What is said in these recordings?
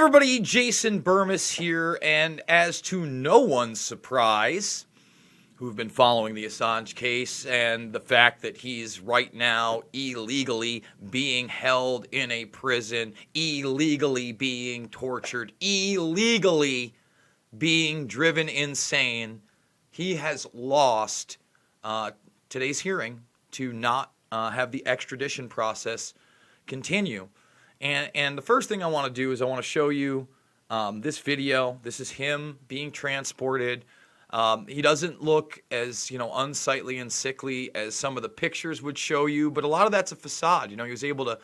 everybody, Jason Burmis here, and as to no one's surprise, who've been following the Assange case and the fact that he's right now illegally being held in a prison, illegally being tortured, illegally being driven insane, he has lost today's hearing to not have the extradition process continue. And the first thing I want to do is I want to show you this video. This is him being transported. He doesn't look as, unsightly and sickly as some of the pictures would show you, but a lot of that's a facade. He was able to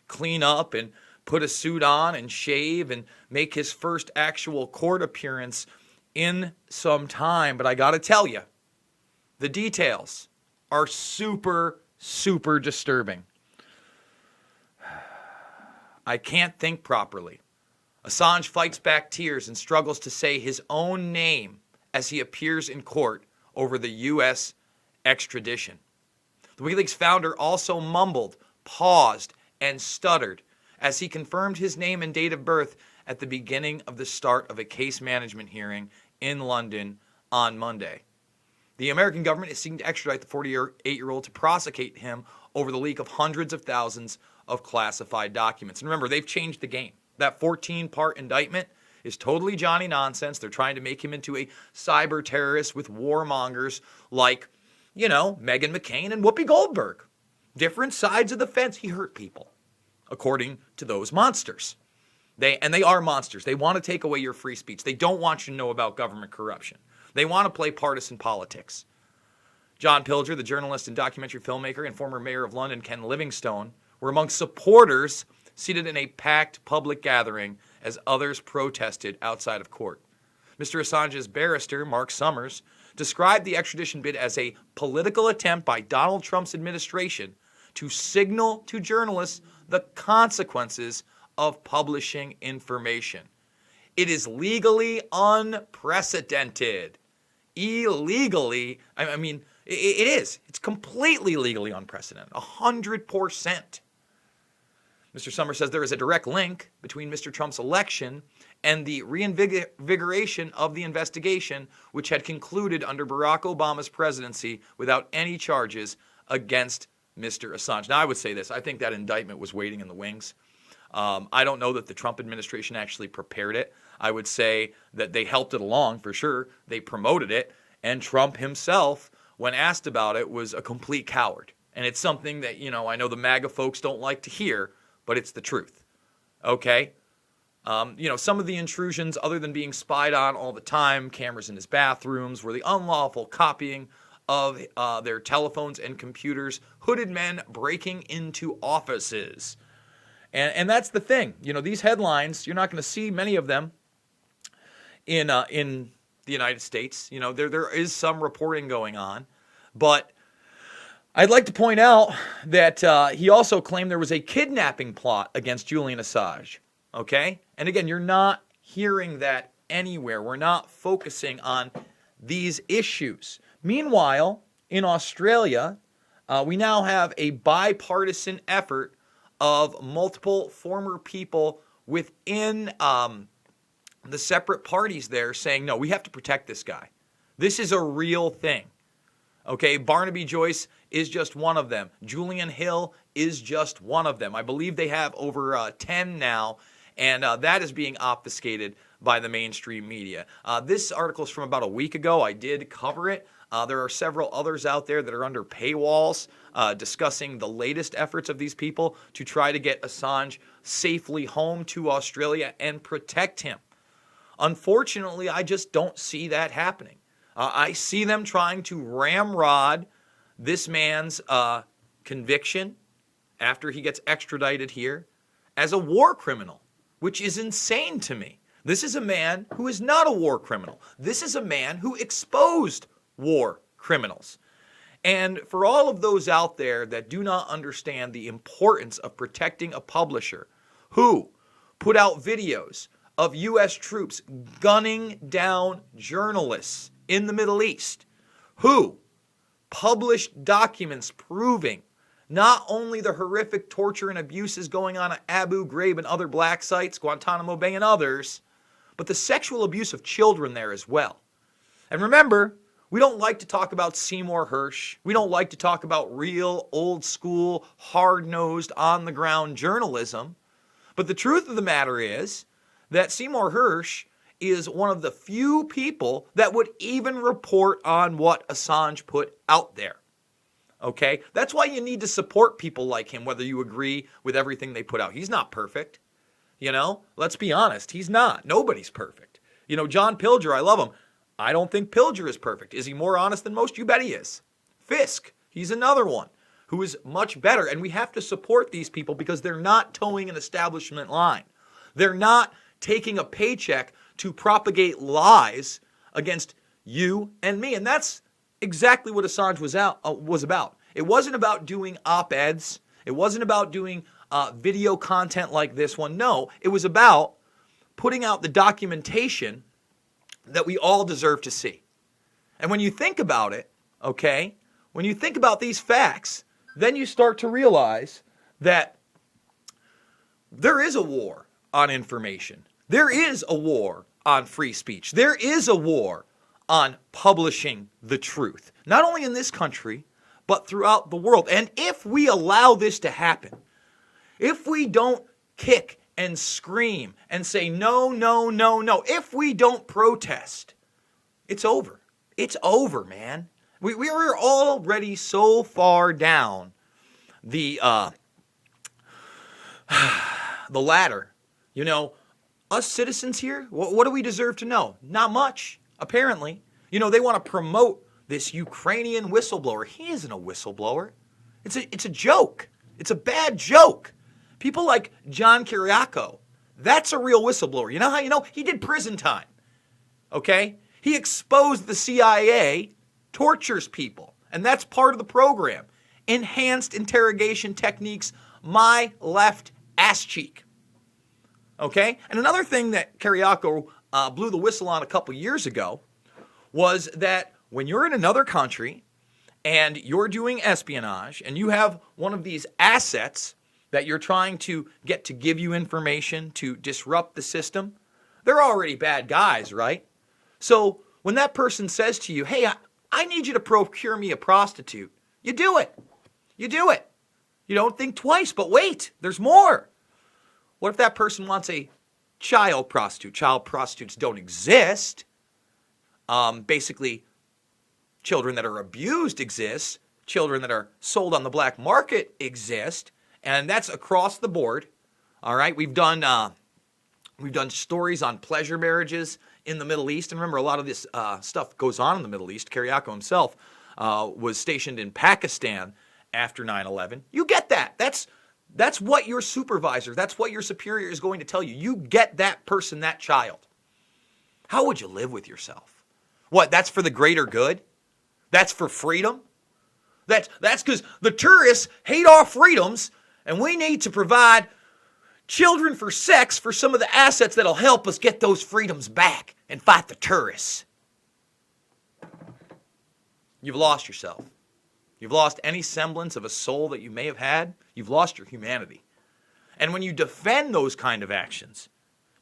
clean up and put a suit on and shave and make his first actual court appearance in some time. But I got to tell you, the details are super, super disturbing. I can't think properly. Assange fights back tears and struggles to say his own name as he appears in court over the U.S. extradition. The WikiLeaks founder also mumbled, paused, and stuttered as he confirmed his name and date of birth at the beginning of the start of a case management hearing in London on Monday. The American government is seeking to extradite the 48-year-old to prosecute him over the leak of hundreds of thousands of classified documents. And remember, they've changed the game. That 14-part indictment is totally Johnny nonsense. They're trying to make him into a cyber terrorist with warmongers like, Meghan McCain and Whoopi Goldberg. Different sides of the fence. He hurt people, according to those monsters. They are monsters. They want to take away your free speech. They don't want you to know about government corruption. They want to play partisan politics. John Pilger, the journalist and documentary filmmaker, and former mayor of London, Ken Livingstone, were among supporters seated in a packed public gathering as others protested outside of court. Mr. Assange's barrister, Mark Summers, described the extradition bid as a political attempt by Donald Trump's administration to signal to journalists the consequences of publishing information. It is legally unprecedented. Illegally, it is. It's completely legally unprecedented, 100%. Mr. Summers says there is a direct link between Mr. Trump's election and the reinvigoration of the investigation, which had concluded under Barack Obama's presidency without any charges against Mr. Assange. Now, I would say this. I think that indictment was waiting in the wings. I don't know that the Trump administration actually prepared it. I would say that they helped it along for sure. They promoted it. And Trump himself, when asked about it, was a complete coward. And it's something that, I know the MAGA folks don't like to hear, but it's the truth. Okay? Some of the intrusions, other than being spied on all the time, cameras in his bathrooms, were the unlawful copying of their telephones and computers, hooded men breaking into offices. And that's the thing. These headlines, you're not going to see many of them in the United States. There is some reporting going on. But I'd like to point out that he also claimed there was a kidnapping plot against Julian Assange. Okay? And again, you're not hearing that anywhere. We're not focusing on these issues. Meanwhile, in Australia, we now have a bipartisan effort of multiple former people within the separate parties there saying, no, we have to protect this guy. This is a real thing. Okay, Barnaby Joyce is just one of them. Julian Hill is just one of them. I believe they have over 10 now, and that is being obfuscated by the mainstream media. This article is from about a week ago. I did cover it. There are several others out there that are under paywalls discussing the latest efforts of these people to try to get Assange safely home to Australia and protect him. Unfortunately, I just don't see that happening. I see them trying to ramrod this man's conviction after he gets extradited here as a war criminal, which is insane to me. This is a man who is not a war criminal. This is a man who exposed war criminals. And for all of those out there that do not understand the importance of protecting a publisher who put out videos of U.S. troops gunning down journalists in the Middle East, who published documents proving not only the horrific torture and abuses going on at Abu Ghraib and other black sites, Guantanamo Bay and others, but the sexual abuse of children there as well. And remember, we don't like to talk about Seymour Hersh. We don't like to talk about real, old school, hard-nosed, on-the-ground journalism. But the truth of the matter is that Seymour Hersh is one of the few people that would even report on what Assange put out there. Okay? That's why you need to support people like him, whether you agree with everything they put out. He's not perfect. You know? Let's be honest. He's not. Nobody's perfect. You know, John Pilger, I love him. I don't think Pilger is perfect. Is he more honest than most? You bet he is. Fisk, he's another one who is much better. And we have to support these people because they're not towing an establishment line. They're not taking a paycheck to propagate lies against you and me. And that's exactly what Assange was about. It wasn't about doing op-eds. It wasn't about doing video content like this one. No, it was about putting out the documentation that we all deserve to see. And when you think about it, okay, when you think about these facts, then you start to realize that there is a war on information. There is a war on free speech. There is a war on publishing the truth, not only in this country, but throughout the world. And if we allow this to happen, if we don't kick and scream and say, no, no, no, no, if we don't protest, it's over. It's over, man. We are already so far down the ladder. You know, us citizens here, what do we deserve to know? Not much, apparently. You know, they want to promote this Ukrainian whistleblower. He isn't a whistleblower. It's a joke. It's a bad joke. People like John Kiriakou, that's a real whistleblower. You know how you know? He did prison time, okay? He exposed the CIA, tortures people, and that's part of the program. Enhanced interrogation techniques, my left ass cheek, okay? And another thing that Kiriakou blew the whistle on a couple years ago was that when you're in another country and you're doing espionage and you have one of these assets that you're trying to get to give you information to disrupt the system, they're already bad guys, right? So when that person says to you, hey, I need you to procure me a prostitute, you do it. You do it. You don't think twice, but wait, there's more. What if that person wants a child prostitute? Child prostitutes don't exist. Basically, children that are abused exist. Children that are sold on the black market exist. And that's across the board. All right, we've done stories on pleasure marriages in the Middle East. And remember, a lot of this stuff goes on in the Middle East. Kiriakou himself was stationed in Pakistan after 9/11. You get that. That's what your supervisor, that's what your superior is going to tell you. You get that person, that child. How would you live with yourself? What, that's for the greater good? That's for freedom? That's because the tourists hate our freedoms, and we need to provide children for sex for some of the assets that'll help us get those freedoms back and fight the tourists. You've lost yourself. You've lost any semblance of a soul that you may have had. You've lost your humanity. And when you defend those kind of actions,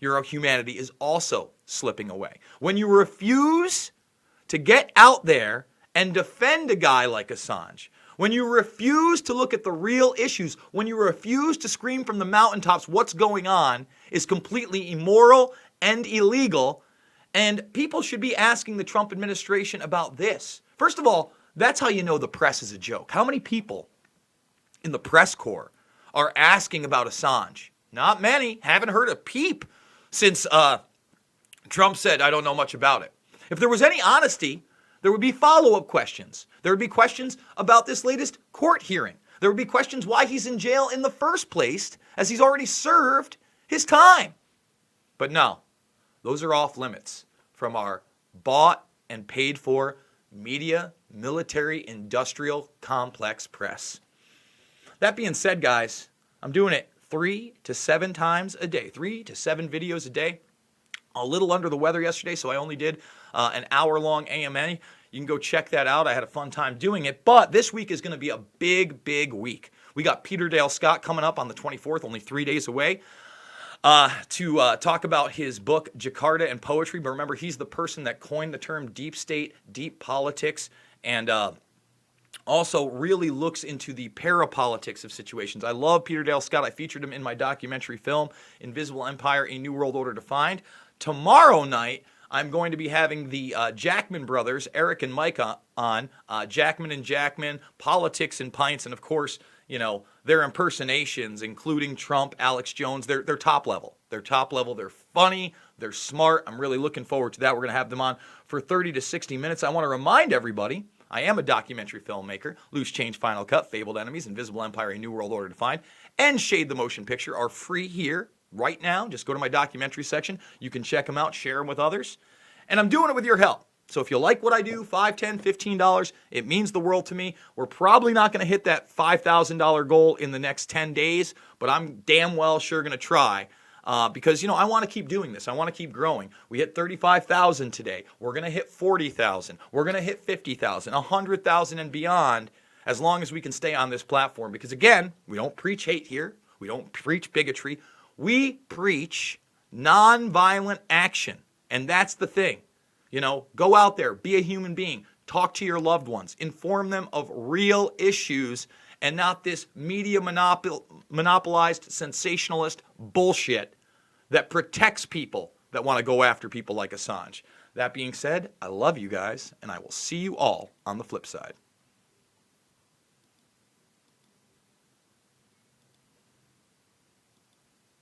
your humanity is also slipping away. When you refuse to get out there and defend a guy like Assange, when you refuse to look at the real issues, when you refuse to scream from the mountaintops what's going on is completely immoral and illegal, and people should be asking the Trump administration about this. First of all, that's how you know the press is a joke. How many people in the press corps are asking about Assange? Not many. Haven't heard a peep since Trump said, I don't know much about it. If there was any honesty, there would be follow-up questions. There would be questions about this latest court hearing. There would be questions why he's in jail in the first place, as he's already served his time. But no, those are off limits from our bought and paid for media, military, industrial complex press. That being said, guys, I'm doing it 3 to 7 times a day, 3 to 7 videos a day. A little under the weather yesterday, so I only did an hour-long AMA. You can go check that out. I had a fun time doing it. But this week is going to be a big, big week. We got Peter Dale Scott coming up on the 24th, only 3 days away, to talk about his book, Jakarta and Poetry. But remember, he's the person that coined the term deep state, deep politics, and also really looks into the parapolitics of situations. I love Peter Dale Scott. I featured him in my documentary film, Invisible Empire, A New World Order Defined. Tomorrow night, I'm going to be having the Jackman brothers, Eric and Mike, on. Jackman and Jackman, Politics and Pints, and of course, you know, their impersonations, including Trump, Alex Jones. They're top level. They're top level. They're funny. They're smart. I'm really looking forward to that. We're going to have them on for 30 to 60 minutes. I want to remind everybody, I am a documentary filmmaker. Loose Change, Final Cut, Fabled Enemies, Invisible Empire, A New World Order Defined, and Shade the Motion Picture are free here right now. Just go to my documentary section. You can check them out, share them with others. And I'm doing it with your help. So if you like what I do, $5, $10, $15, it means the world to me. We're probably not going to hit that $5,000 goal in the next 10 days, but I'm damn well sure going to try. Because, you know, I want to keep doing this. I want to keep growing. We hit 35,000 today. We're going to hit 40,000. We're going to hit 50,000, 100,000 and beyond, as long as we can stay on this platform. Because, again, we don't preach hate here. We don't preach bigotry. We preach nonviolent action. And that's the thing. You know, go out there, be a human being, talk to your loved ones, inform them of real issues and not this media monopolized sensationalist bullshit that protects people that want to go after people like Assange. That being said, I love you guys, and I will see you all on the flip side.